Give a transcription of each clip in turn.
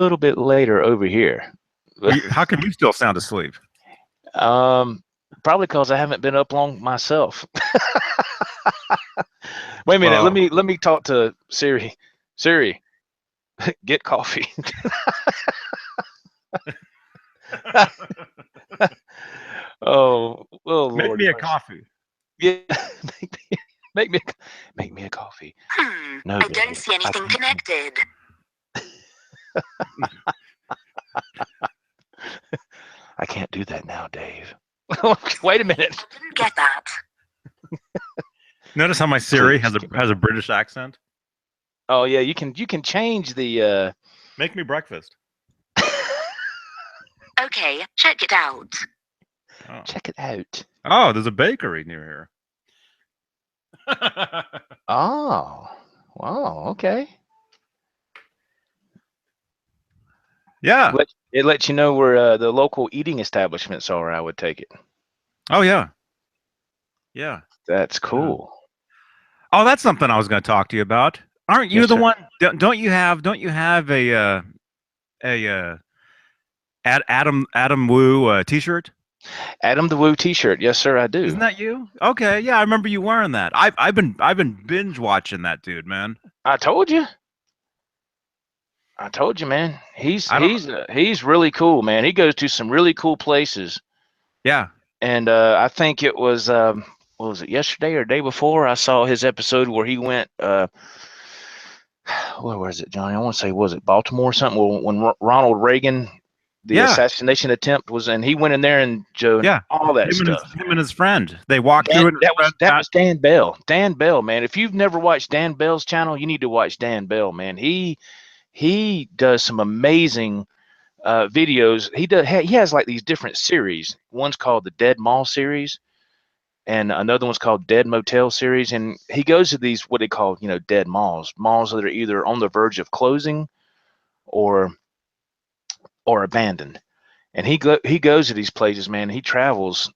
little bit later over here. How come you still sound asleep? Um, Probably because I haven't been up long myself. Wait a minute. Let Well, me talk to Siri. Siri, get coffee. Oh make Lord me a mercy. coffee. Yeah, make me, make me, make me a coffee. No, I don't Dave, see I anything can't. connected. I can't do that now, Dave. Wait a minute. I didn't get that. Notice how my Siri Please. has a British accent. Oh yeah, you can change the. Make me breakfast. Okay, check it out. Oh, Check it out. oh, there's a bakery near here. Oh, wow. Okay. Yeah. It lets you know where the local eating establishments are. I would take it. Oh yeah. Yeah. That's Yeah. cool. Oh, that's something I was going to talk to you about. Aren't you Yes, the sir. one? Don't you have a Adam Wu T-shirt? Adam the Woo T-shirt. Yes, sir. I do. Isn't that you? Okay, yeah, I remember you wearing that. I've been binge watching that dude, man. I told you. I told you, man. He's I don't. he's he's really cool, man. He goes to some really cool places, Yeah, and I think it was what was it, yesterday or day before? I saw his episode where he went. Where was it, Johnny? I want to say, was it Baltimore or something? When Ronald Reagan, the yeah, assassination attempt was, and he went in there and Joe and yeah. all that Him and his stuff. him and his friend. They walked Dan, through it. And his friend that got. was Dan Bell. Dan Bell, man. If you've never watched Dan Bell's channel, you need to watch Dan Bell, man. He does some amazing videos. He has like these different series. One's called the Dead Mall series, and another one's called Dead Motel series. And he goes to these what they call dead malls that are either on the verge of closing or abandoned. And he goes to these places, man. He travels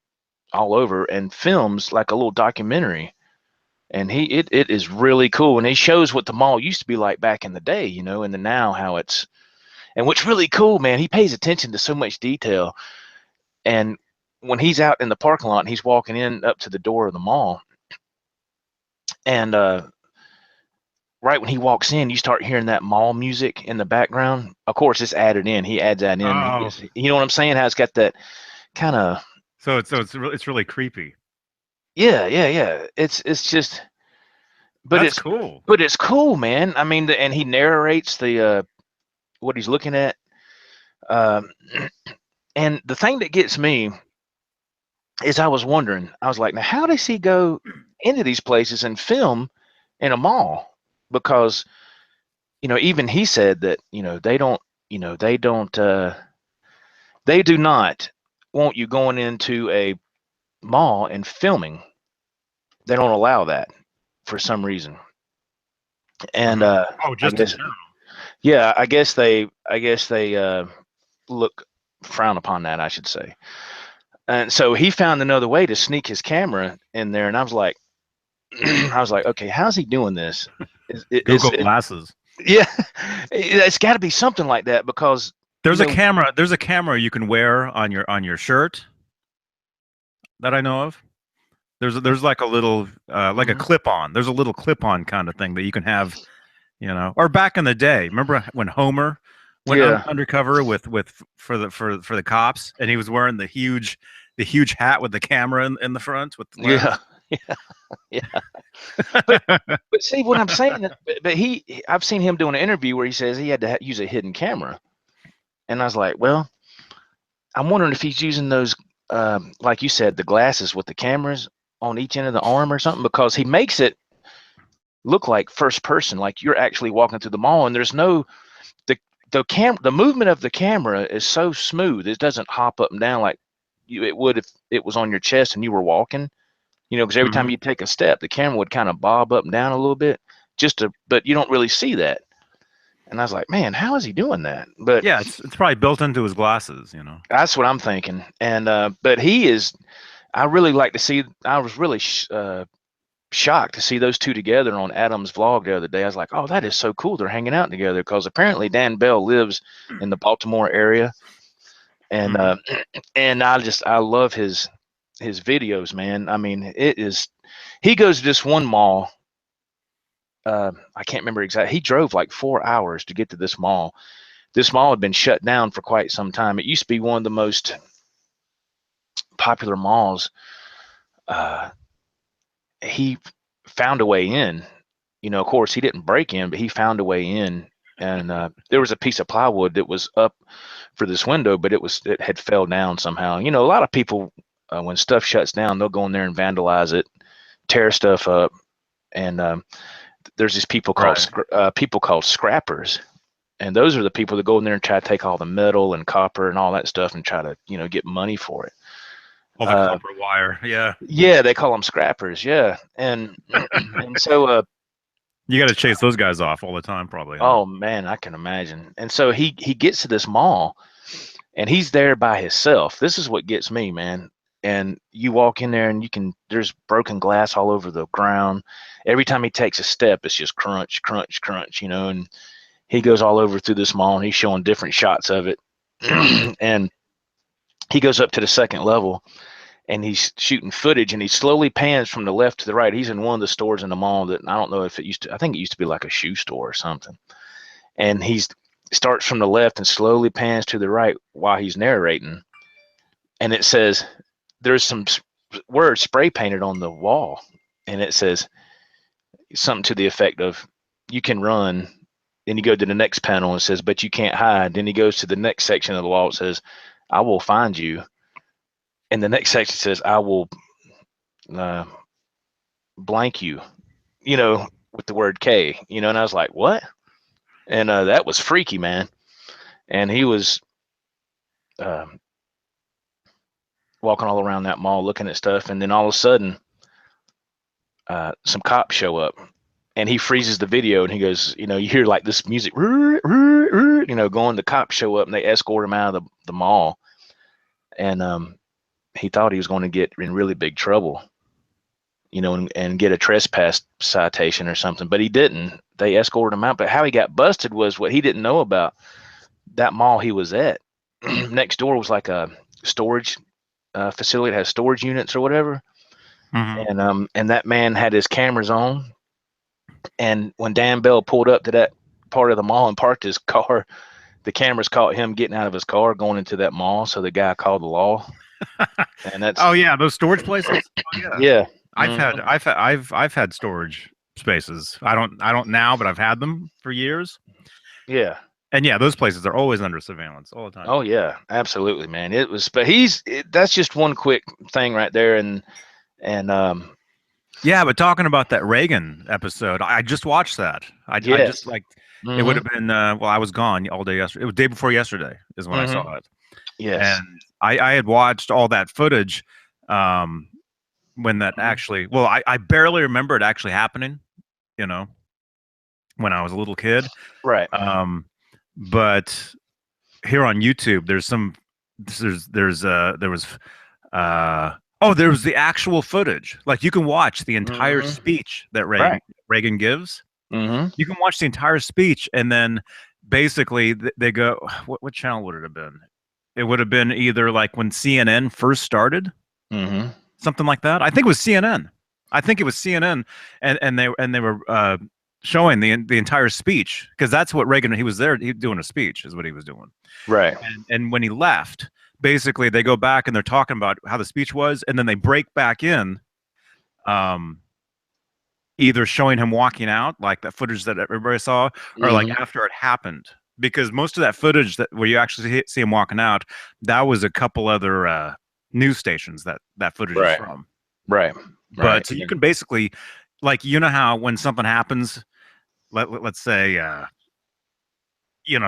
all over and films like a little documentary. And it is really cool. And he shows what the mall used to be like back in the day, and the now how it's. And what's really cool, man, he pays attention to so much detail. And when he's out in the parking lot and he's walking in up to the door of the mall, and right when he walks in, you start hearing that mall music in the background. Of course, it's added in. He adds that in. Oh, You know what I'm saying? How it's got that kind of. it's really creepy. Yeah. It's just, but That's it's cool. but it's cool, man. I mean, and he narrates the what he's looking at. Um, and the thing that gets me is I was wondering, I was like, now how does he go into these places and film in a mall? Because even he said that they don't they do not want you going into a mall and filming. They don't allow that for some reason. And Oh, I just in guess, general. yeah, I guess they look frown upon that, I should say. And so he found another way to sneak his camera in there, and I was like, okay, how's he doing this? Is Google it? Glasses. Yeah, it's got to be something like that because you There's a know, camera. There's a camera you can wear on your shirt that I know of. There's like a little like a mhm. clip on. There's a little clip on kind of thing that you can have, Or back in the day, remember when Homer went Yeah, undercover with for the cops, and he was wearing the huge hat with the camera in the front with the yeah, lens. yeah. But see what I'm saying. But I've seen him doing an interview where he says he had to use a hidden camera, and I was like, well, I'm wondering if he's using those, like you said, the glasses with the cameras on each end of the arm or something, because he makes it look like first person, like you're actually walking through the mall, and there's no the movement of the camera is so smooth. It doesn't hop up and down like it would if it was on your chest and you were walking. Because every time Hmm. you take a step, the camera would kind of bob up and down a little bit, but you don't really see that. And I was like, man, how is he doing that? But Yeah, it's probably built into his glasses. that's what I'm thinking. And but he is. I really like to see. I was really shocked to see those two together on Adam's vlog the other day. I was like, oh, that is so cool. They're hanging out together, because apparently Dan Bell lives in the Baltimore area, and and I love his videos, man. I mean, he goes to this one mall. I can't remember exactly. He drove like 4 hours to get to this mall. This mall had been shut down for quite some time. It used to be one of the most popular malls. He found a way in. Of course, he didn't break in, but he found a way in. And there was a piece of plywood that was up for this window, but it had fell down somehow. A lot of people, when stuff shuts down, they'll go in there and vandalize it, tear stuff up. And there's these people called scrappers. And those are the people that go in there and try to take all the metal and copper and all that stuff and try to, get money for it. All the copper wire, yeah. Yeah, they call them scrappers, yeah. And so you got to chase those guys off all the time, probably. Huh? Oh man, I can imagine. And so he gets to this mall, and he's there by himself. This is what gets me, man. And you walk in there, and there's broken glass all over the ground. Every time he takes a step, it's just crunch, crunch, crunch, and he goes all over through this mall, and he's showing different shots of it. And he goes up to the second level, and he's shooting footage, and he slowly pans from the left to the right. He's in one of the stores in the mall that I don't know if I think it used to be like a shoe store or something. And he starts from the left and slowly pans to the right while he's narrating. And it says, there's some words spray painted on the wall. And it says something to the effect of, you can run. Then you go to the next panel and it says, but you can't hide. Then he goes to the next section of the wall. It says, I will find you. And the next section says, I will blank you, with the word K, and I was like, what? And that was freaky, man. And he was walking all around that mall looking at stuff. And then all of a sudden, some cops show up, and he freezes the video, and he goes, you hear like this music, going, the cops show up and they escort him out of the mall. And he thought he was going to get in really big trouble, and get a trespass citation or something, but he didn't. They escorted him out. But how he got busted was what he didn't know about that mall he was at. Next door was like a storage facility that has storage units or whatever. And that man had his cameras on. And when Dan Bell pulled up to that part of the mall and parked his car, the cameras caught him getting out of his car, going into that mall. So the guy called the law. And that's those storage places. Yeah. I've had storage spaces. I don't now, but I've had them for years. Yeah. And yeah, those places are always under surveillance all the time. Oh yeah, absolutely, man. But that's just one quick thing right there. And yeah, but talking about that Reagan episode, I just watched that. I just like, it would have been, I was gone all day yesterday. It was day before yesterday is when I saw it. Yes. And I had watched all that footage when that actually, I barely remember it actually happening, when I was a little kid. Right. But here on YouTube, there was the actual footage. Like, you can watch the entire speech that Reagan gives. You can watch the entire speech, and then basically they go, what channel would it have been? It would have been either like when CNN first started, something like that. I think it was CNN. And they were showing the entire speech, because that's what Reagan, he was there, he doing a speech is what he was doing. Right. And when he left, basically they go back and they're talking about how the speech was, and then they break back in, either showing him walking out, like that footage that everybody saw, or like after it happened. Because most of that footage where you actually see him walking out, that was a couple other news stations that footage is from. Right. But so you can basically, like, how when something happens, let's say,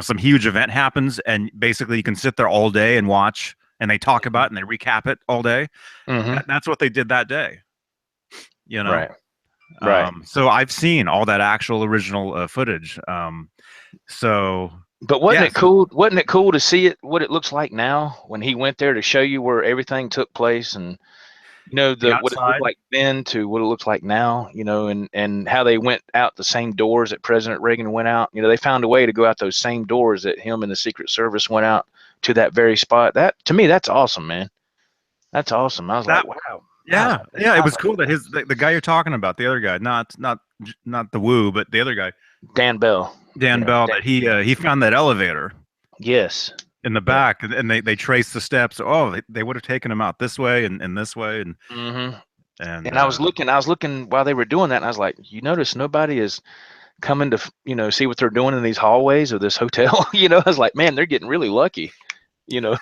some huge event happens, and basically you can sit there all day and watch, and they talk about it and they recap it all day. That's what they did that day. Right. So I've seen all that actual original footage. But wasn't it cool? Wasn't it cool to see what it looks like now when he went there to show you where everything took place? And You know, the what it outside. looked like then to what it looks like now, you know, and how they went out the same doors that President Reagan went out. You know, they found a way to go out those same doors that him and the Secret Service went out to that very spot. That, to me, that's awesome, man. That's awesome. I was like, wow. Yeah, yeah, it was cool that the guy you're talking about, the other guy, not the Woo, but the other guy, Dan Bell. Bell, that he found that elevator. Yes. In the back, and they traced the steps. Oh, they would have taken him out this way and this way, and and I was looking while they were doing that, and I was like, you notice nobody is coming to, you know, see what they're doing in these hallways of this hotel. You know, I was like, man, they're getting really lucky. You know,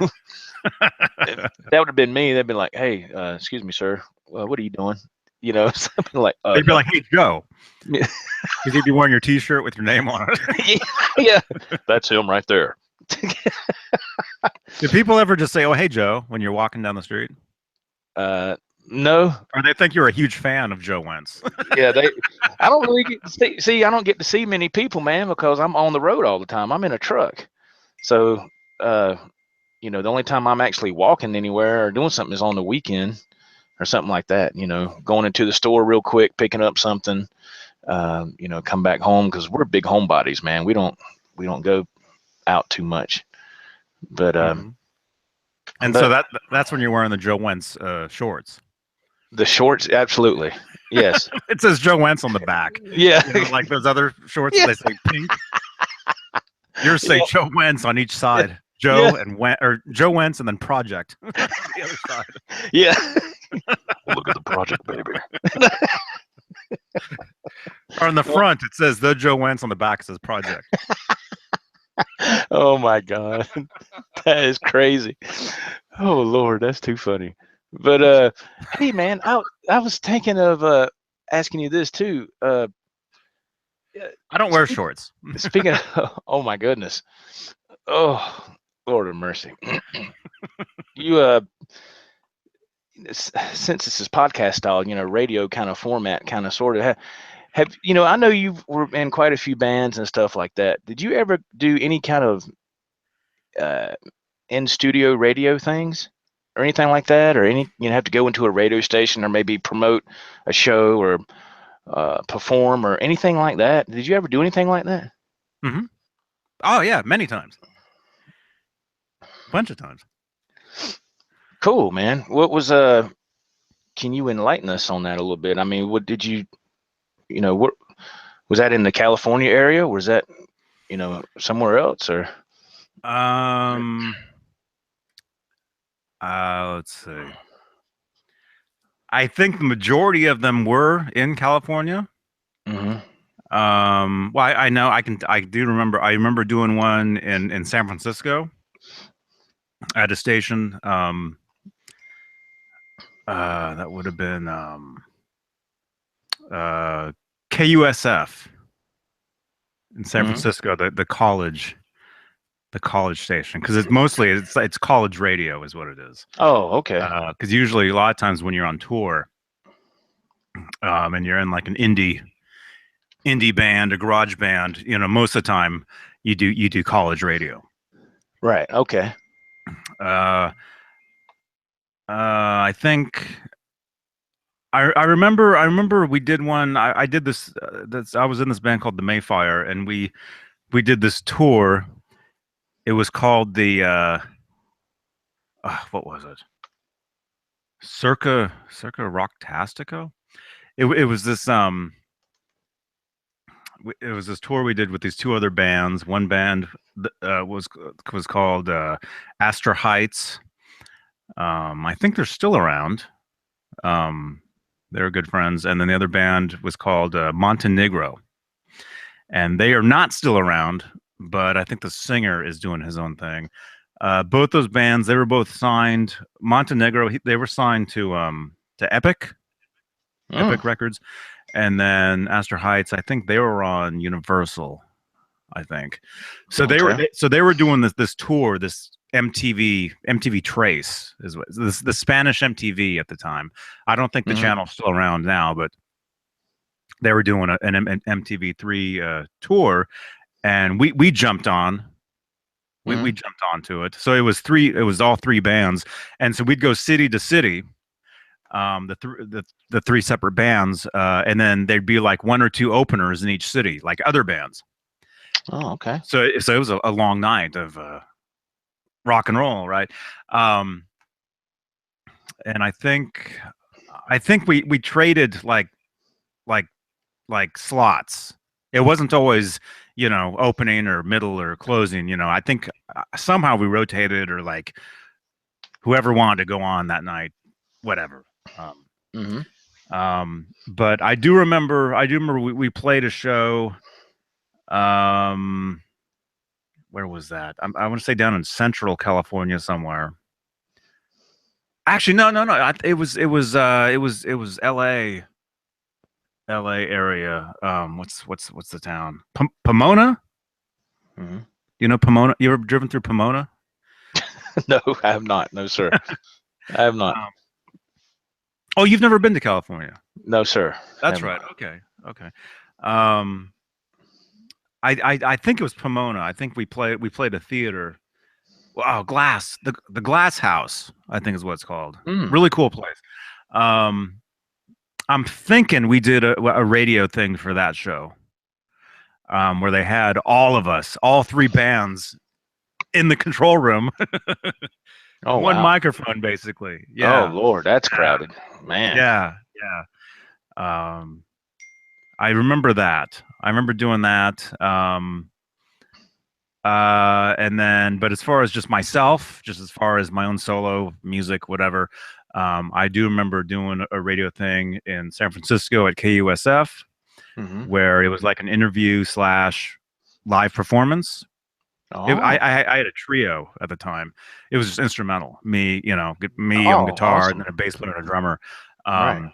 that would have been me. They'd been like, hey, excuse me, sir, what are you doing? You know, something like. They'd be like, hey, Joe, because you'd be wearing your T-shirt with your name on it. Yeah, that's him right there. Did people ever just say, "Oh, hey, Joe," when you're walking down the street? No. Or they think you're a huge fan of Joe Wentz. Yeah, I don't really get to see. I don't get to see many people, man, because I'm on the road all the time. I'm in a truck, so you know, the only time I'm actually walking anywhere or doing something is on the weekend or something like that. You know, going into the store real quick, picking up something. You know, come back home, because we're big homebodies, man. We don't go out too much. But so that's when you're wearing the Joe Wentz shorts. The shorts, absolutely. Yes. It says Joe Wentz on the back. Yeah. You know, like those other shorts, they say pink. Yours say Joe Wentz on each side. Joe and Joe Wentz and then Project on the other side. Yeah. Look at the project, baby. Or on the front, it says the Joe Wentz. On the back, it says Project. Oh my God, that is crazy. Oh Lord, that's too funny. But hey man, I was thinking of asking you this too. I don't wear shorts. Speaking of, oh my goodness, oh Lord of mercy. You since this is podcast style, you know, radio kind of format, kind of sort of. Have you know? I know you were in quite a few bands and stuff like that. Did you ever do any kind of in studio radio things or anything like that, or any, you know, have to go into a radio station or maybe promote a show or perform or anything like that? Did you ever do anything like that? Mm-hmm. Oh yeah, many times, a bunch of times. Cool, man. What was can you enlighten us on that a little bit? I mean, what did you know, what was that in the California area? Or was that, you know, somewhere else? Or let's see. I think the majority of them were in California. Mm-hmm. Well, I know I do remember. I remember doing one in San Francisco at a station. That would have been KUSF in San Francisco, the college station, because it's college radio is what it is. Oh, okay. Because usually a lot of times when you're on tour, and you're in like an indie band, a garage band, you know, most of the time you do college radio. Right. Okay. I think I remember we did one. I did this. I was in this band called the Mayfire, and we did this tour. It was called the what was it? Circa Rocktastico. It was this it was this tour we did with these two other bands. One band was called Astor Heights. I think they're still around. They're good friends. And then the other band was called Montenegro. And they are not still around, but I think the singer is doing his own thing. Both those bands, they were both signed. Montenegro, they were signed to Epic Records. And then Astor Heights, I think they were on Universal, I think. So they were doing this tour, this MTV Trace is what the Spanish MTV at the time. I don't think the channel's still around now, but they were doing an MTV3 tour, and we jumped on. We jumped onto it. So it was all three bands, and so we'd go city to city, the three separate bands, and then there'd be like one or two openers in each city, like other bands. Oh, okay. So it was a long night of rock and roll, right? And I think we traded like slots. It wasn't always, opening or middle or closing. I think somehow we rotated, or like whoever wanted to go on that night, whatever. But I do remember we played a show. Where was that? I want to say down in Central California somewhere. Actually, no. It was L.A. area. What's the town? Pomona. You know Pomona? You ever driven through Pomona? No, I have not. No, sir. I have not. Oh, you've never been to California? No, sir. That's right. Not. Okay. I think it was Pomona. I think we played a theater. Wow, Glass. The Glass House, I think is what it's called. Really cool place. I'm thinking we did a radio thing for that show, where they had all of us, all three bands, in the control room. Oh, one microphone, basically. Yeah. Oh Lord, that's crowded, man. Yeah. I remember that. I remember doing that. And then, but as far as just myself, just as far as my own solo music, whatever, I do remember doing a radio thing in San Francisco at KUSF, where it was like an interview / live performance. Oh. I had a trio at the time. It was just instrumental. Me on guitar, awesome. And then a bass player and a drummer. Right.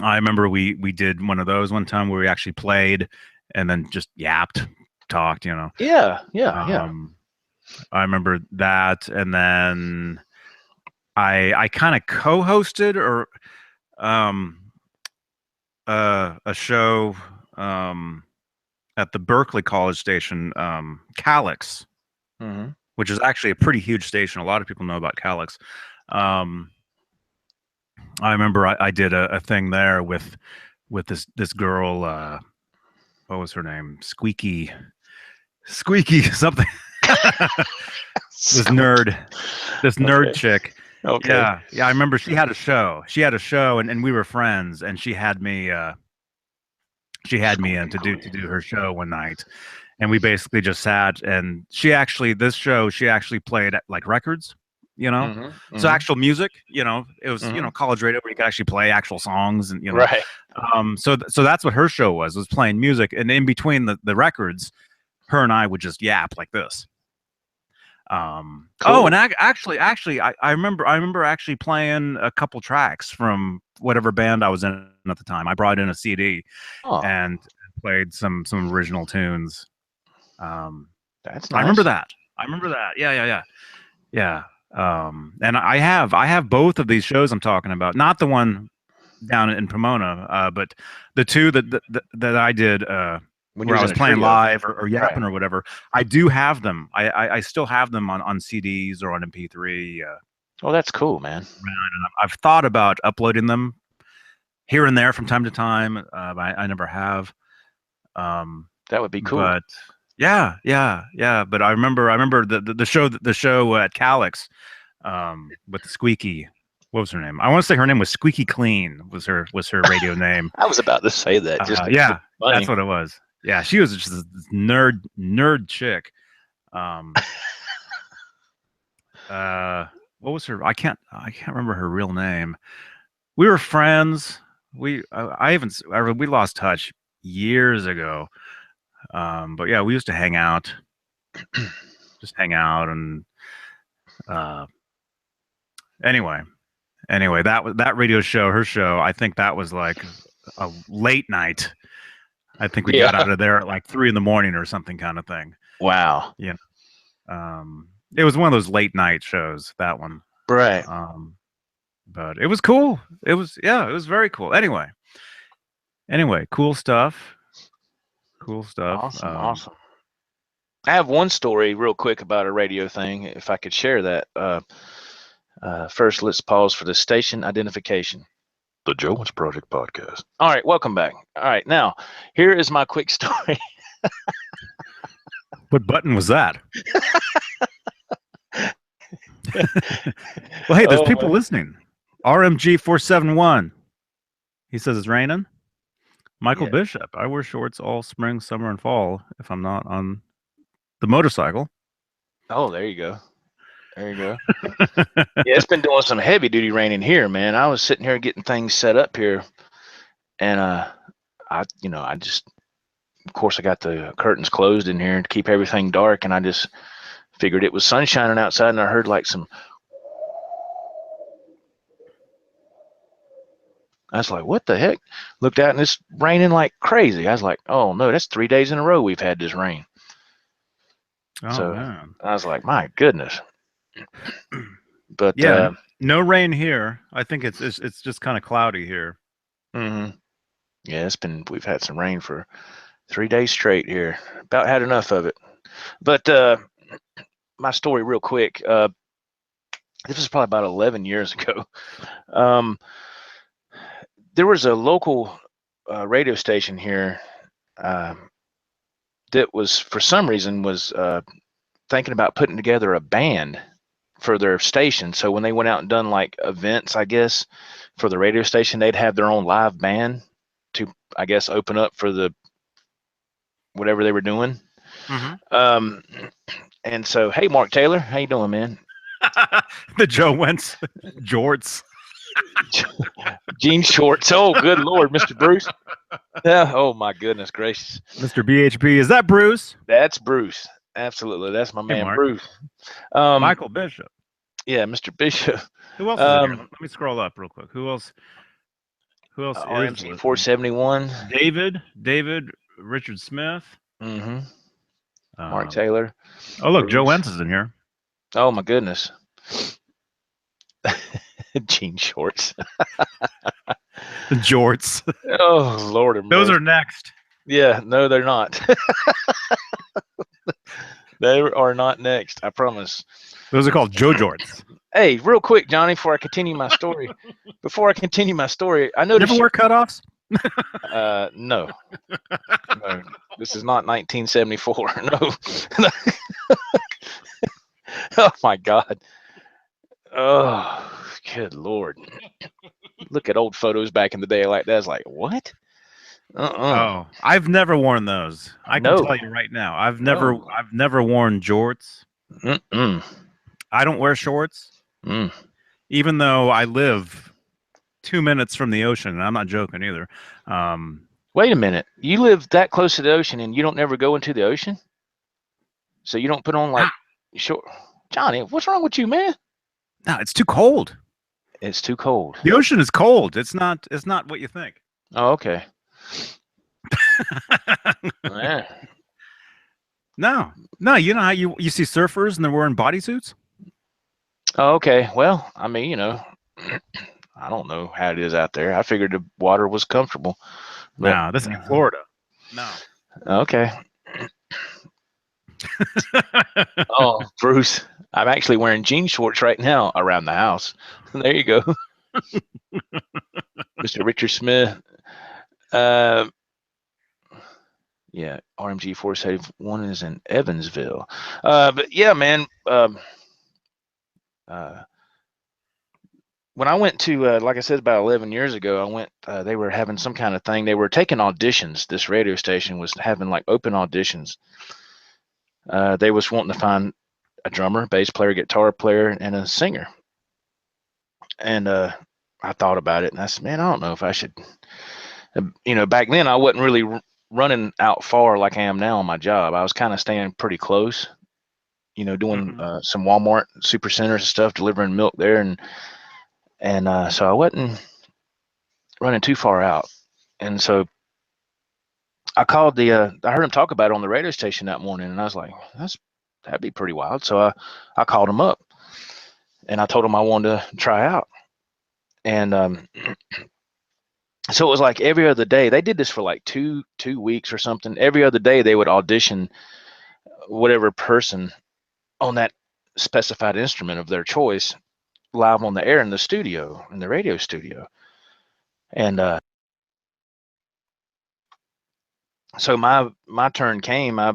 I remember we did one of those one time where we actually played and then just yapped, talked, Yeah. I remember that, and then I kind of co-hosted a show at the Berkeley College station, Calix, which is actually a pretty huge station. A lot of people know about Calix. I remember I did a thing there with this girl. What was her name? Squeaky something. This nerd chick. Okay. Yeah. I remember she had a show. And we were friends. And she had me in to do her show one night. And we basically just sat, and she actually played like records. So actual music, it was, college radio where you could actually play actual songs, and, right. So that's what her show was playing music. And in between the records, her and I would just yap like this. Cool. Oh, and actually, I remember actually playing a couple tracks from whatever band I was in at the time. I brought in a CD and played some original tunes. That's nice. I remember that. Yeah. And I have both of these shows I'm talking about, not the one down in Pomona, but the two that I did where I was playing live or yapping or whatever. I do have them. I still have them on CDs or on MP3. Oh, that's cool, man. I've thought about uploading them here and there from time to time. I never have. That would be cool. But yeah. But I remember the show at Calix with the Squeaky. What was her name? I want to say her name was Squeaky Clean. Was her radio name? I was about to say that. That's what it was. Yeah, she was just this nerd chick. What was her? I can't remember her real name. We were friends. We lost touch years ago. But yeah, we used to hang out, and anyway, that radio show, her show, I think that was like a late night. I think we got out of there at like 3 a.m. or something kind of thing. Wow. It was one of those late night shows, that one. Right. But it was cool. It was very cool. Anyway, cool stuff. Awesome. I have one story real quick about a radio thing, if I could share that. First, let's pause for the station identification. The Joe Wentz Project Podcast. All right, welcome back. All right, now, here is my quick story. What button was that? Well, hey, there's people listening. RMG 471. He says it's raining. Michael Bishop. I wear shorts all spring, summer, and fall if I'm not on the motorcycle. Oh, there you go. There you go. Yeah, it's been doing some heavy duty raining here, man. I was sitting here getting things set up here, and I just, of course, I got the curtains closed in here to keep everything dark, and I just figured it was sun shining outside, and I heard like some. I was like, what the heck? Looked out and it's raining like crazy. I was like, oh no, that's 3 days in a row we've had this rain. Oh, so man. I was like, my goodness. But yeah, no rain here. I think it's just kind of cloudy here. Mm-hmm. Yeah, we've had some rain for 3 days straight here. About had enough of it. But my story real quick. This was probably about 11 years ago. There was a local radio station here that was, for some reason, was thinking about putting together a band for their station. So when they went out and done like events, I guess, for the radio station, they'd have their own live band to, I guess, open up for the whatever they were doing. Mm-hmm. And so, hey, Mark Taylor, how you doing, man? The Joe Wentz jorts. Jean shorts. Oh, good Lord, Mr. Bruce. Yeah. Oh my goodness gracious. Mr. BHB, is that Bruce? That's Bruce. Absolutely, that's my man, Mark. Bruce. Michael Bishop. Yeah, Mr. Bishop. Who else is in here? Let me scroll up real quick. Who else? RMG 471. David, Richard Smith. Mm-hmm. Mark Taylor. Oh, look, Bruce. Joe Wentz is in here. Oh my goodness. Jean shorts. The jorts. Oh Lord. Those are next. Yeah, no, they're not. They are not next, I promise. Those are called Joe jorts. Hey, real quick, Johnny, before I continue my story, I noticed. Never wear cutoffs? No. No. This is not 1974. No. Oh my God. Oh, good Lord. Look at old photos back in the day like that. I was like, what? Oh, I've never worn those. I can tell you right now. I've never worn jorts. I don't wear shorts. Even though I live 2 minutes from the ocean, and I'm not joking either. Wait a minute. You live that close to the ocean and you don't never go into the ocean? So you don't put on like short. Johnny, what's wrong with you, man? No, it's too cold. It's too cold. The ocean is cold. It's not what you think. Oh, okay. Yeah. No, you know how you see surfers and they're wearing bodysuits? Oh, okay. Well, I mean, I don't know how it is out there. I figured the water was comfortable. No, this is in Florida. No. Okay. Oh, Bruce, I'm actually wearing jean shorts right now around the house. There you go. Mr. Richard Smith. Yeah, RMG 471 is in Evansville. But yeah, man. When I went to, like I said, about 11 years ago, I went, they were having some kind of thing. They were taking auditions. This radio station was having like open auditions. They was wanting to find a drummer, bass player, guitar player, and a singer. And I thought about it, and I said, man, I don't know if I should. Back then I wasn't really running out far like I am now on my job. I was kind of staying pretty close, doing some Walmart supercenters and stuff, delivering milk there, and so I wasn't running too far out. And so I called I heard him talk about it on the radio station that morning, and I was like, that'd be pretty wild. So I called him up, and I told him I wanted to try out. And so it was like every other day. They did this for like two weeks or something. Every other day they would audition whatever person on that specified instrument of their choice live on the air in the studio, in the radio studio. And so my turn came. I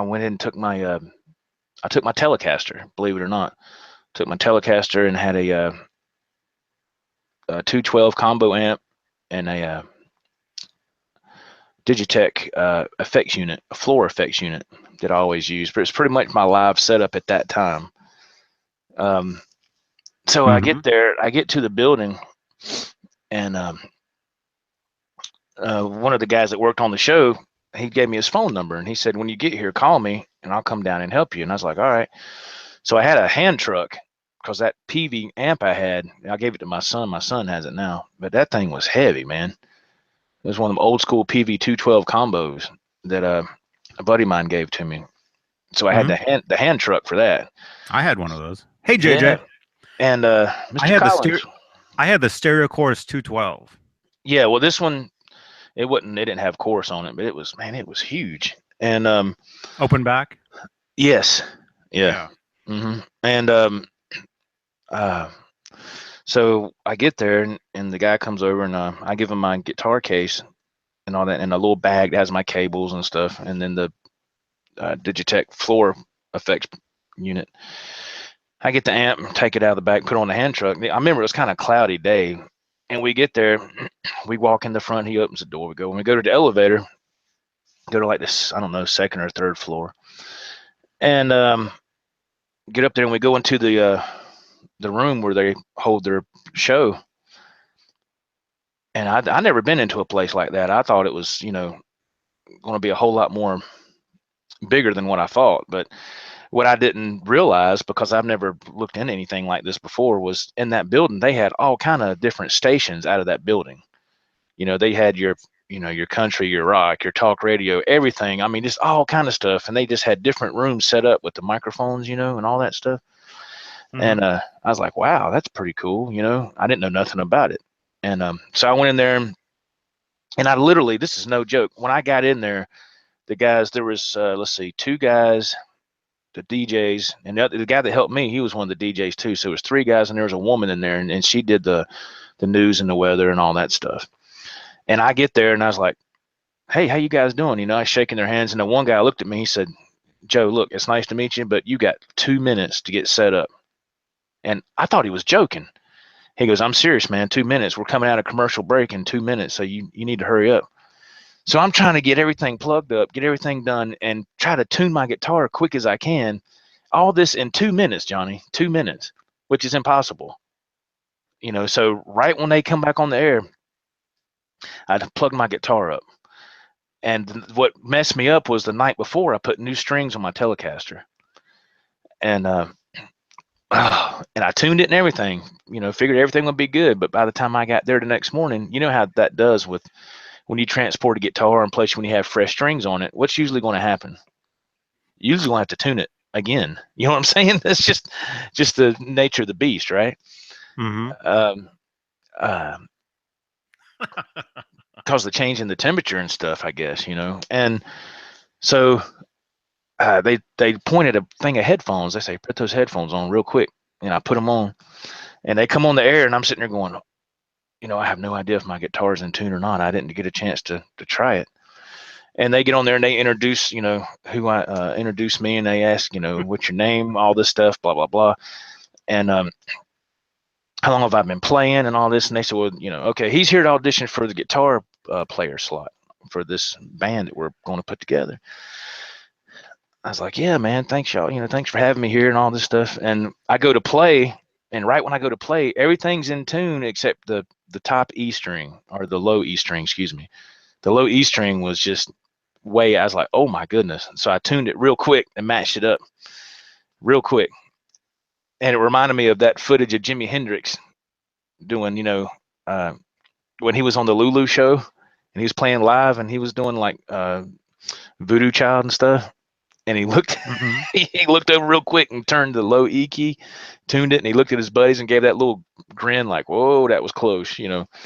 went in and took my I took my Telecaster, believe it or not. Took my Telecaster and had a 212 combo amp and a Digitech effects unit, a floor effects unit that I always use. But it's pretty much my live setup at that time. So I get there, I get to the building, and one of the guys that worked on the show, he gave me his phone number, and he said, when you get here, call me, and I'll come down and help you. And I was like, all right. So I had a hand truck, because that PV amp I had, I gave it to my son. My son has it now, but that thing was heavy, man. It was one of them old school PV 212 combos that a buddy of mine gave to me. So I had the hand truck for that. I had one of those. Hey, JJ. Yeah. And Mr. Collins. I had the Stereo Chorus 212. Yeah, well, this one, it didn't have chorus on it, but it was huge. And open back. Yes. Yeah. And so I get there, and the guy comes over, and I give him my guitar case and all that, and a little bag that has my cables and stuff, and then the Digitech floor effects unit. I get the amp, take it out of the back, put it on the hand truck. I remember it was kind of cloudy day, and we get there, we walk in the front, he opens the door, we go. When we go to the elevator, go to like this, I don't know, second or third floor, and get up there, and we go into the room where they hold their show. And I never been into a place like that. I thought it was, going to be a whole lot more bigger than what I thought. But what I didn't realize, because I've never looked into anything like this before, was in that building, they had all kind of different stations out of that building. They had your country, your rock, your talk radio, everything. I mean, just all kind of stuff. And they just had different rooms set up with the microphones, and all that stuff. And I was like, wow, that's pretty cool. I didn't know nothing about it. And so I went in there, and I literally, this is no joke, when I got in there, the guys, there was, let's see, two guys, the DJs, and the guy that helped me, he was one of the DJs too. So it was three guys, and there was a woman in there, and she did the news and the weather and all that stuff. And I get there, and I was like, hey, how you guys doing? I was shaking their hands, and the one guy looked at me, he said, Joe, look, it's nice to meet you, but you got 2 minutes to get set up. And I thought he was joking. He goes, I'm serious, man. 2 minutes. We're coming out of commercial break in 2 minutes, so you need to hurry up. So I'm trying to get everything plugged up, get everything done, and try to tune my guitar quick as I can. All this in 2 minutes, Johnny. 2 minutes, which is impossible. So right when they come back on the air, I'd plug my guitar up. And what messed me up was the night before I put new strings on my Telecaster. And and I tuned it and everything, figured everything would be good. But by the time I got there the next morning, you know how that does with when you transport a guitar, and plus when you have fresh strings on it, what's usually going to happen? You usually going to have to tune it again. You know what I'm saying? That's just the nature of the beast, right? Because the change in the temperature and stuff, I guess, And so they pointed a thing of headphones. They say, put those headphones on real quick. And I put them on, and they come on the air, and I'm sitting there going, I have no idea if my guitar's in tune or not. I didn't get a chance to try it. And they get on there, and they introduce, who I introduce me, and they ask, what's your name, all this stuff, blah, blah, blah. And how long have I been playing and all this? And they said, well, okay, he's here to audition for the guitar player slot for this band that we're going to put together. I was like, yeah, man, thanks y'all. Thanks for having me here and all this stuff. And I go to play, and right when I go to play, everything's in tune except the top E string, or the low E string, excuse me. The low E string was just way, I was like, oh my goodness. So I tuned it real quick and matched it up real quick. And it reminded me of that footage of Jimi Hendrix doing, when he was on the Lulu show, and he was playing live, and he was doing like Voodoo Child and stuff. And he looked, he looked over real quick and turned the low E key, tuned it, and he looked at his buddies and gave that little grin, like, "Whoa, that was close," So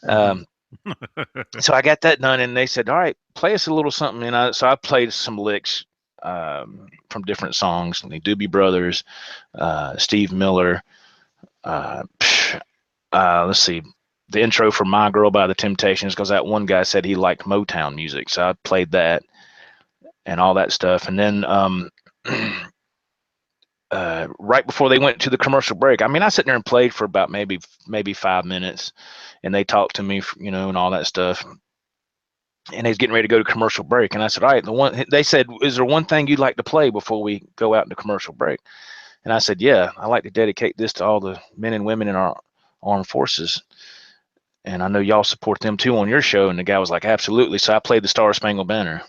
I got that done, and they said, "All right, play us a little something." And so I played some licks from different songs, the Doobie Brothers, Steve Miller, Let's see, the intro for My Girl by the Temptations, because that one guy said he liked Motown music, so I played that and all that stuff. And then right before they went to the commercial break, I mean, I sat there and played for about maybe 5 minutes, and they talked to me, you know, and all that stuff. And they was getting ready to go to commercial break, and I said, all right, they said, is there one thing you'd like to play before we go out into commercial break? And I said, yeah, I like to dedicate this to all the men and women in our armed forces, and I know y'all support them too on your show. And the guy was like, absolutely. So I played the Star Spangled Banner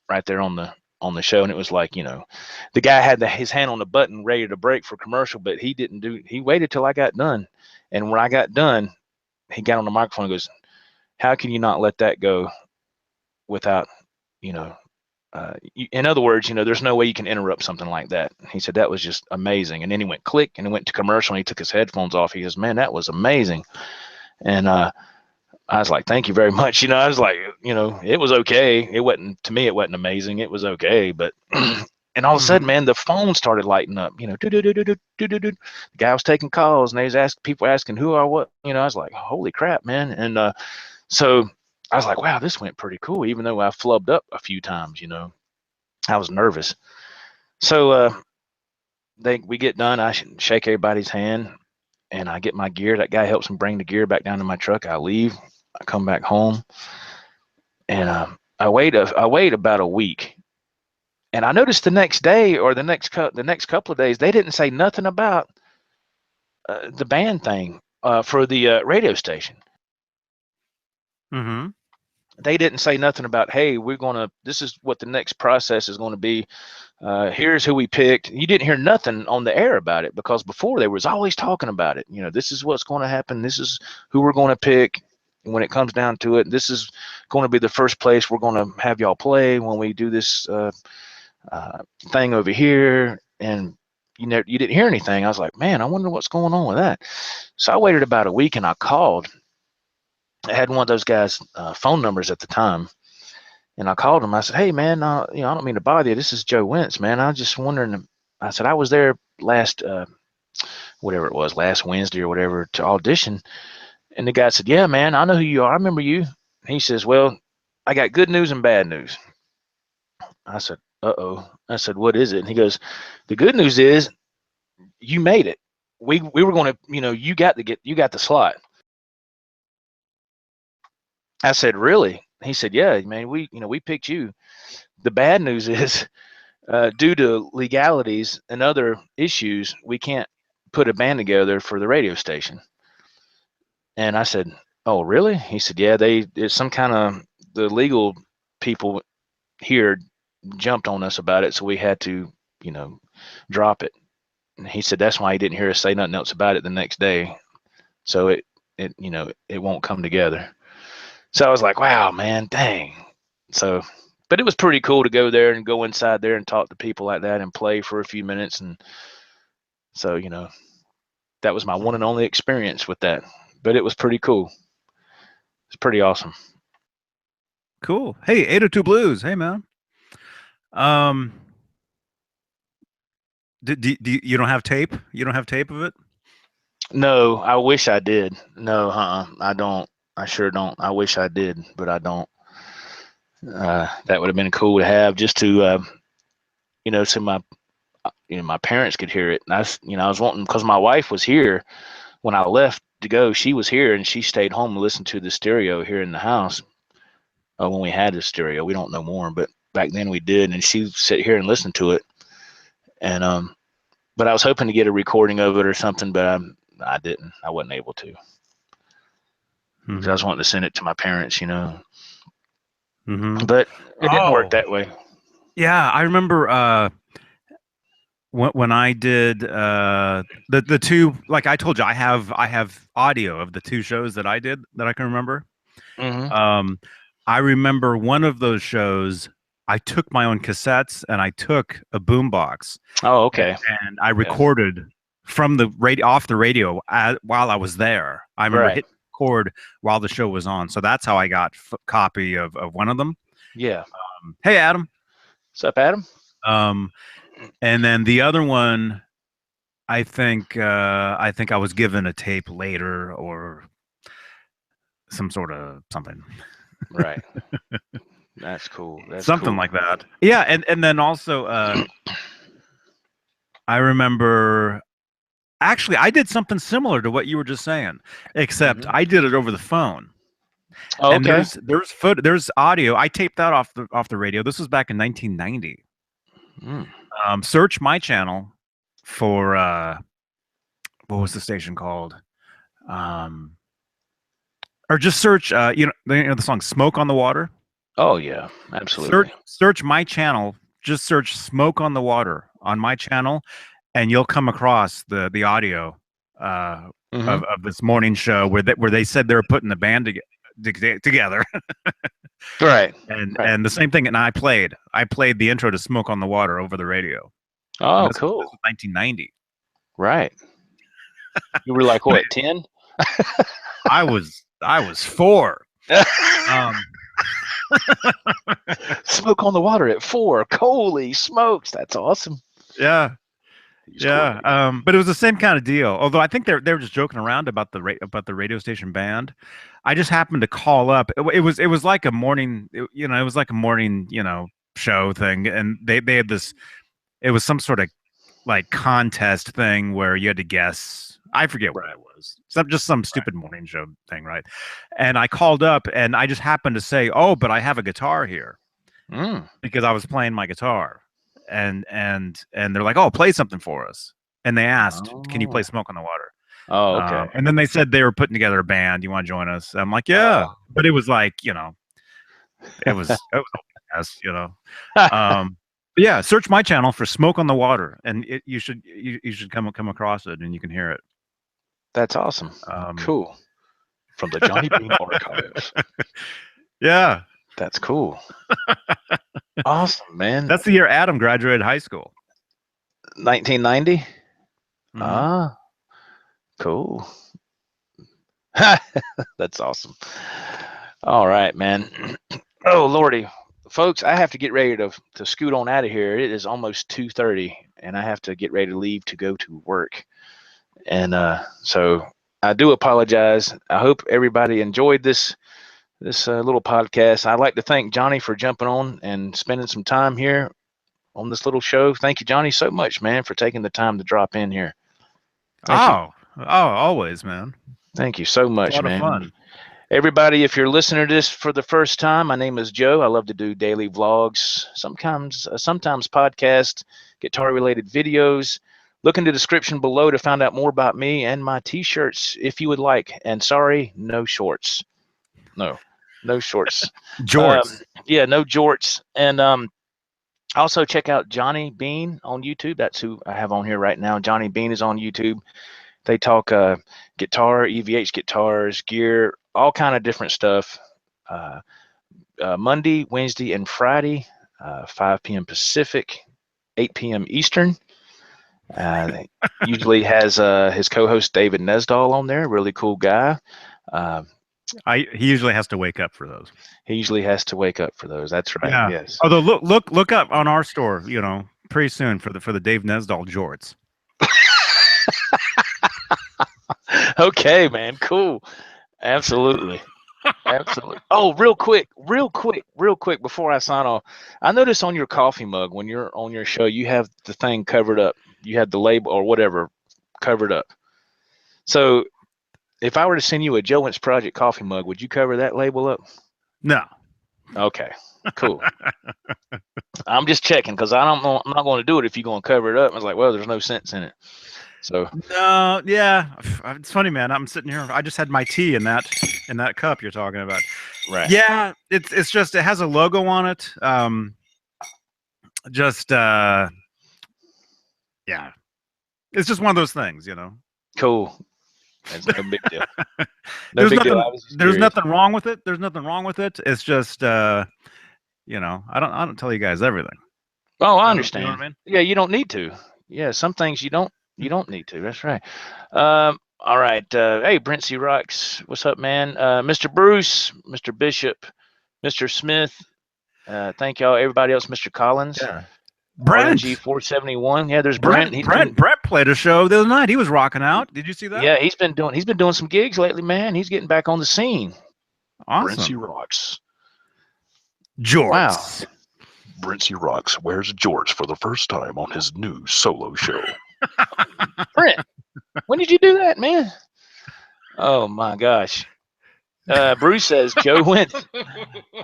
right there on the show, and it was like, you know, the guy had his hand on the button ready to break for commercial, but he waited till I got done. And when I got done, he got on the microphone and goes, how can you not let that go without, you know, in other words, you know, there's no way you can interrupt something like that. He said that was just amazing. And then he went click, and he went to commercial, and he took his headphones off. He goes, man, that was amazing. And I was like, thank you very much. You know, I was like, you know, it was okay. It wasn't, to me, it wasn't amazing. It was okay. But and all of a sudden, man, the phone started lighting up, you know, the guy was taking calls, and they was people asking who or what, you know. I was like, holy crap, man. And so I was like, wow, this went pretty cool, even though I flubbed up a few times, you know. I was nervous. So we get done, I shake everybody's hand, and I get my gear. That guy helps me bring the gear back down to my truck. I leave, I come back home, and I wait about a week, and I noticed the next day, or the next couple of days, they didn't say nothing about the band thing for the radio station. Mm-hmm. They didn't say nothing about, hey, this is what the next process is going to be. Here's who we picked. You didn't hear nothing on the air about it, because before they was always talking about it. You know, this is what's going to happen. This is who we're going to pick. When it comes down to it, this is going to be the first place we're going to have y'all play when we do this thing over here. And you didn't hear anything. I was like, man, I wonder what's going on with that. So I waited about a week, and I called. I had one of those guys' phone numbers at the time, and I called him. I said, hey, man, you know, I don't mean to bother you. This is Joe Wentz, man. I was just wondering. I said, I was there last Wednesday or whatever, to audition. And the guy said, yeah, man, I know who you are. I remember you. He says, well, I got good news and bad news. I said, uh-oh. I said, what is it? And he goes, the good news is you made it. We were going to, you know, you got the slot. I said, really? He said, yeah, man, we picked you. The bad news is, due to legalities and other issues, we can't put a band together for the radio station. And I said, oh, really? He said, yeah, it's some kind of, the legal people here jumped on us about it, so we had to, you know, drop it. And he said that's why he didn't hear us say nothing else about it the next day. So it you know, it won't come together. So I was like, wow, man, dang. So, but it was pretty cool to go there and go inside there and talk to people like that and play for a few minutes. And so, you know, that was my one and only experience with that. But it was pretty cool. It's pretty awesome. Cool. Hey, 802 Blues. Hey, man. You don't have tape? You don't have tape of it? No, I wish I did. No, I don't. I sure don't. I wish I did, but I don't. That would have been cool to have, just to, you know, so my parents could hear it. And I was wanting, because my wife was here when I left to go. She was here, and she stayed home and listened to the stereo here in the house. When we had the stereo, we don't know more, but back then we did, and she sit here and listened to it. And but I was hoping to get a recording of it or something, but I didn't. I wasn't able to. Because I was wanting to send it to my parents, you know. But it didn't work that way. Yeah, I remember when I did the two, like I told you, I have audio of the two shows that I did that I can remember. I remember one of those shows, I took my own cassettes and I took a boombox. Oh, okay. And I recorded from the radio, off the radio, while I was there. I remember hitting record while the show was on. So that's how I got a copy of one of them. Yeah. Hey, Adam. What's up, Adam? And then the other one, I think I was given a tape later or some sort of something. Right. That's cool. That's Something cool. like that. Yeah, and then also I remember actually I did something similar to what you were just saying, except I did it over the phone. Oh, And okay. there's audio. I taped that off the radio. This was back in 1990. Mm. Search my channel for what was the station called? Um, or just search you know the song "Smoke on the Water." Oh yeah, absolutely. Search my channel. Just search "Smoke on the Water" on my channel, and you'll come across the audio uh, Hmm. of this morning show where they said they were putting the band together. Right. Right. And the same thing. And I played the intro to "Smoke on the Water" over the radio. And Oh, this cool. was 1990. Right. You were like what, 10? I was 4. Um, Smoke on the Water at 4. Holy smokes, that's awesome. yeah, He's yeah. great. But it was the same kind of deal. Although I think they were just joking around about about the radio station band. I just happened to call up. It was like a morning, it was like a morning, show thing, and they had this. It was some sort of like contest thing where you had to guess. I forget what Right. it was. Just some stupid morning show thing, right? And I called up, and I just happened to say, "Oh, but I have a guitar here," Mm. because I was playing my guitar, and they're like, "Oh, play something for us." And they asked, "Can you play Oh. Smoke on the Water?" Oh, okay. And then they said they were putting together a band. You want to join us? I'm like, "Yeah," Oh. but it was like, it was a mess, Um, yeah, search my channel for "Smoke on the Water," and you should come across it, and you can hear it. That's awesome. Um, Cool. From the Johnny Bean archives. yeah, That's cool. Awesome, man. that's the year Adam graduated high school. 1990? Hmm. Ah, cool. That's awesome. All right, man. Oh, Lordy. Folks, I have to get ready to scoot on out of here. It is almost 2:30 and I have to get ready to leave to go to work. And so I do apologize. I hope everybody enjoyed this little podcast. I'd like to thank Johnny for jumping on and spending some time here on this little show. Thank you, Johnny, so much, man, for taking the time to drop in here. Thank you. Always, man. Thank you so It's a much, lot of man. fun. Everybody, if you're listening to this for the first time, my name is Joe. I love to do daily vlogs, sometimes podcasts, guitar-related videos. Look in the description below to find out more about me and my t-shirts if you would like. And sorry, no shorts. No shorts. Jorts. Yeah, no jorts. And also check out Johnny Beane on YouTube. That's who I have on here right now. Johnny Beane is on YouTube. They talk guitar, EVH guitars, gear, all kind of different stuff. Monday, Wednesday, and Friday, 5 p.m. Pacific, 8 p.m. Eastern. Usually has his co-host David Nesdahl on there. Really cool guy. He usually has to wake up for those. He usually has to wake up for those. That's right. Yeah. Yes. Although look up on our store, pretty soon for the Dave Nesdahl jorts. Okay, man. Cool. Absolutely. Absolutely. Oh, real quick before I sign off. I notice on your coffee mug when you're on your show, you have the thing covered up. You had the label or whatever covered up. So if I were to send you a Joe Wentz Project coffee mug, would you cover that label up? No. Okay. Cool. I'm just checking because I don't know. I'm not going to do it if you're going to cover it up. I was like, well, there's no sense in it. So No, yeah, it's funny, man. I'm sitting here. I just had my tea in that cup you're talking about. right. Yeah, it's just it has a logo on it. Yeah, it's just one of those things, Cool. It's no big deal. No big deal. There's nothing wrong with it. There's nothing wrong with it. It's just I don't tell you guys everything. Oh, I understand. You know what I mean? Yeah, you don't need to. Yeah, some things you don't need to. That's right. All right. Hey, Brent C. Rocks. What's up, man? Mr. Bruce, Mr. Bishop, Mr. Smith. Thank y'all. Everybody else, Mr. Collins. Yeah. Brent. RNG 471. Yeah, there's Brent. Brent played a show the other night. He was rocking out. Did you see that? Yeah, he's been doing some gigs lately, man. He's getting back on the scene. Awesome. Brentsy rocks. Jorts. Wow. Brentsy rocks wears jorts for the first time on his new solo show. Brent, when did you do that, man? Oh my gosh. Bruce says Joe Wentz.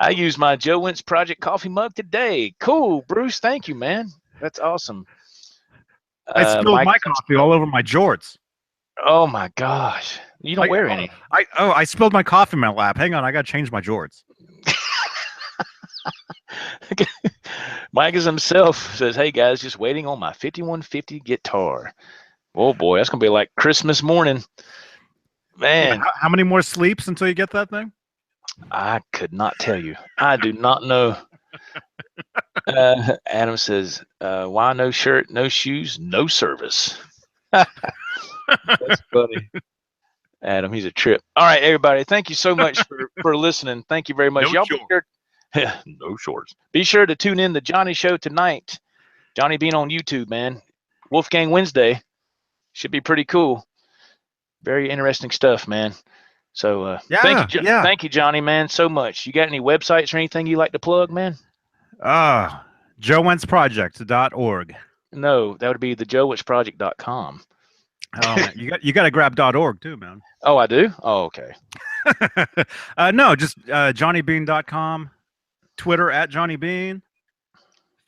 I used my Joe Wentz Project coffee mug today. Cool, Bruce. Thank you, man. That's awesome. I spilled my coffee all over my jorts. Oh my gosh. You don't wear any. I spilled my coffee in my lap. Hang on, I gotta change my jorts. Mike himself says, "Hey guys, just waiting on my 5150 guitar." Oh boy, that's gonna be like Christmas morning, man. How many more sleeps until you get that thing? I could not tell you. I do not know. Adam says, "Why no shirt, no shoes, no service?" That's funny. Adam, he's a trip. All right, everybody. Thank you so much for listening. Thank you very much. No Y'all shorts. be sure, No shorts. be sure to tune in the Johnny Show tonight. Johnny Beane on YouTube, man. Wolfgang Wednesday should be pretty cool. Very interesting stuff, man. So thank you, Johnny, man, so much. You got any websites or anything you like to plug, man? JoeWentzProject.org. No, that would be the joewentzproject.com. Oh man, you got to grab .org too, man. Oh, I do? Oh, okay. No, just JohnnyBean.com, Twitter @JohnnyBean,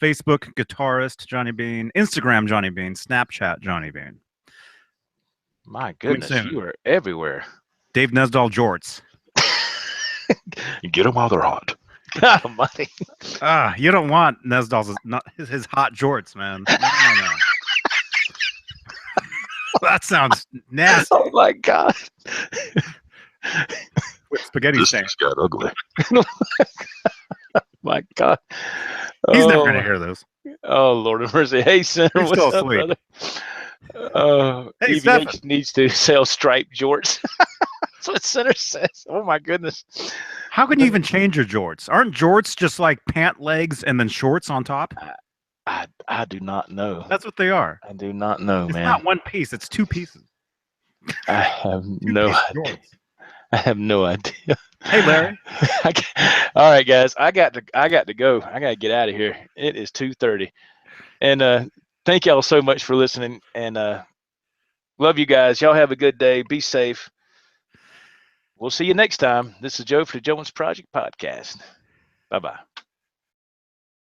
Facebook guitarist Johnny Beane, Instagram Johnny Beane, Snapchat Johnny Beane. My goodness, you are everywhere. Dave Nesdahl jorts. Get them while they're hot. God almighty. You don't want Nesdahl's not his hot jorts, man. No. That sounds nasty. Oh my God. With spaghetti This stains. thing's got ugly. My God. He's never gonna hear this. Oh Lord of mercy. Hey, Senator, He's what's still up, asleep. brother? Hey, EVH needs to sell striped jorts. That's what Senator says. Oh my goodness. How can you even change your jorts? Aren't jorts just like pant legs and then shorts on top? I do not know. That's what they are. I do not know, It's man. not one piece. It's two pieces. I have no idea. Jorts. I have no idea. Hey, Larry. All right, guys. I got to go. I got to get out of here. It is 2:30. And thank y'all so much for listening. And love you guys. Y'all have a good day. Be safe. We'll see you next time. This is Joe for the Joe Wentz Project Podcast. Bye-bye.